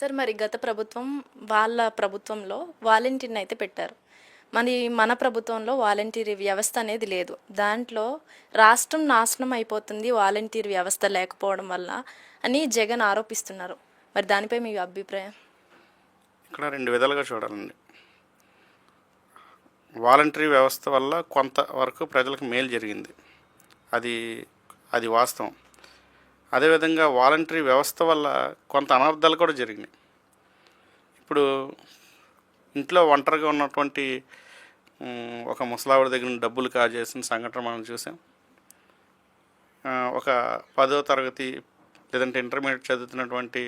Sir మరి గత ప్రభుత్వం వాళ్ళ ప్రభుత్వంలో వాలంటీర్ని అయితే పెట్టారు. మన ప్రభుత్వంలో వాలంటీర్ వ్యవస్థ అనేది లేదు. దాంట్లో రాష్ట్రం నాశనం అయిపోతుంది వాలంటీర్ వ్యవస్థ లేకపోవడం వల్ల అని జగన్ ఆరోపిస్తున్నారు. మరి దానిపై మీ అభిప్రాయం? ఇక్కడ రెండు విధాలుగా చూడాలండి. వాలంటరీ వ్యవస్థ వల్ల కొంతవరకు ప్రజలకు మేలు జరిగింది, అది అది వాస్తవం. అదేవిధంగా వాలంటరీ వ్యవస్థ వల్ల కొంత అనర్థాలు కూడా జరిగినాయి. ఇప్పుడు ఇంట్లో ఒంటరిగా ఉన్నటువంటి ఒక ముసలావిడ దగ్గర నుండి డబ్బులు కాజేసిన సంఘటన మనం చూసాం. ఒక 10వ తరగతి లేదంటే ఇంటర్మీడియట్ చదువుతున్నటువంటి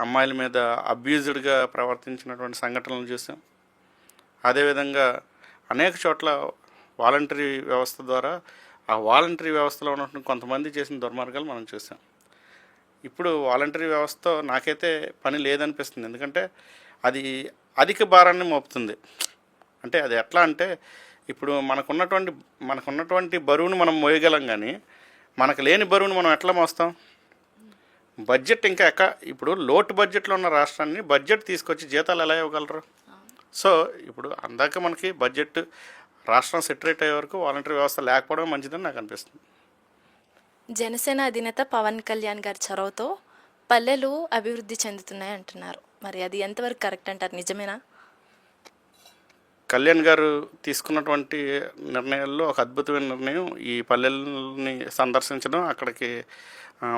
అమ్మాయిల మీద అబ్యూజ్డ్గా ప్రవర్తించినటువంటి సంఘటనలు చూసాం. అదేవిధంగా అనేక చోట్ల వాలంటరీ వ్యవస్థ ద్వారా ఆ వాలంటరీ వ్యవస్థలో ఉన్నటువంటి కొంతమంది చేసిన దుర్మార్గాలు మనం చూసాం. ఇప్పుడు వాలంటరీ వ్యవస్థతో నాకైతే పని లేదనిపిస్తుంది. ఎందుకంటే అది అధిక భారాన్ని మోపుతుంది. అంటే అది ఎట్లా అంటే, ఇప్పుడు మనకున్నటువంటి బరువును మనం మోయగలం, కానీ మనకు లేని బరువును మనం ఎట్లా మోస్తాం? బడ్జెట్ ఇంకా ఇప్పుడు లోటు బడ్జెట్లో ఉన్న రాష్ట్రాన్ని బడ్జెట్ తీసుకొచ్చి జీతాలు ఎలా ఇవ్వగలరు? సో ఇప్పుడు అందాక మనకి బడ్జెట్ రాష్ట్రం సెటరేట్ అయ్యే వరకు వాలంటరీ వ్యవస్థ లేకపోవడం మంచిదని నాకు అనిపిస్తుంది. జనసేన అధినేత పవన్ కళ్యాణ్ గారి చొరవతో పల్లెలు అభివృద్ధి చెందుతున్నాయి అంటున్నారు. మరి అది ఎంతవరకు కరెక్ట్ అంటారు? నిజమేనా? కళ్యాణ్ గారు తీసుకున్నటువంటి నిర్ణయాల్లో ఒక అద్భుతమైన నిర్ణయం ఈ పల్లెల్ని సందర్శించడం, అక్కడికి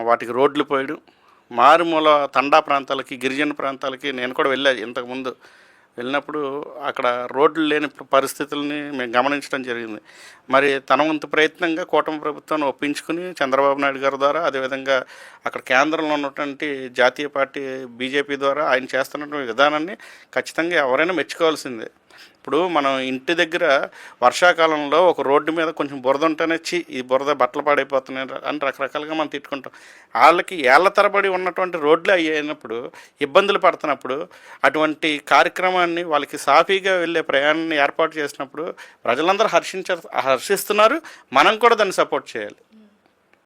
వాటికి రోడ్లు పోయడం, మారుమూల తండా ప్రాంతాలకి, గిరిజన ప్రాంతాలకి నేను కూడా ఇంతకుముందు వెళ్ళినప్పుడు అక్కడ రోడ్లు లేని పరిస్థితుల్ని మేము గమనించడం జరిగింది. మరి తన వంతు ప్రయత్నంగా కూటమి ప్రభుత్వాన్ని ఒప్పించుకుని చంద్రబాబు నాయుడు గారి ద్వారా, అదేవిధంగా అక్కడ కేంద్రంలో ఉన్నటువంటి జాతీయ పార్టీ బీజేపీ ద్వారా ఆయన చేస్తున్నటువంటి విధానాన్ని ఖచ్చితంగా ఎవరైనా మెచ్చుకోవాల్సిందే. ఇప్పుడు మనం ఇంటి దగ్గర వర్షాకాలంలో ఒక రోడ్డు మీద కొంచెం బురద ఉంటేనే ఈ బురద బట్టలు పాడైపోతున్నాయి అని రకరకాలుగా మనం తిట్టుకుంటాం. వాళ్ళకి ఏళ్ల తరబడి ఉన్నటువంటి రోడ్లు అయినప్పుడు, ఇబ్బందులు పడుతున్నప్పుడు, అటువంటి కార్యక్రమాన్ని వాళ్ళకి సాఫీగా వెళ్ళే ప్రయాణాన్ని ఏర్పాటు చేసినప్పుడు ప్రజలందరూ హర్షిస్తున్నారు. మనం కూడా దాన్ని సపోర్ట్ చేయాలి.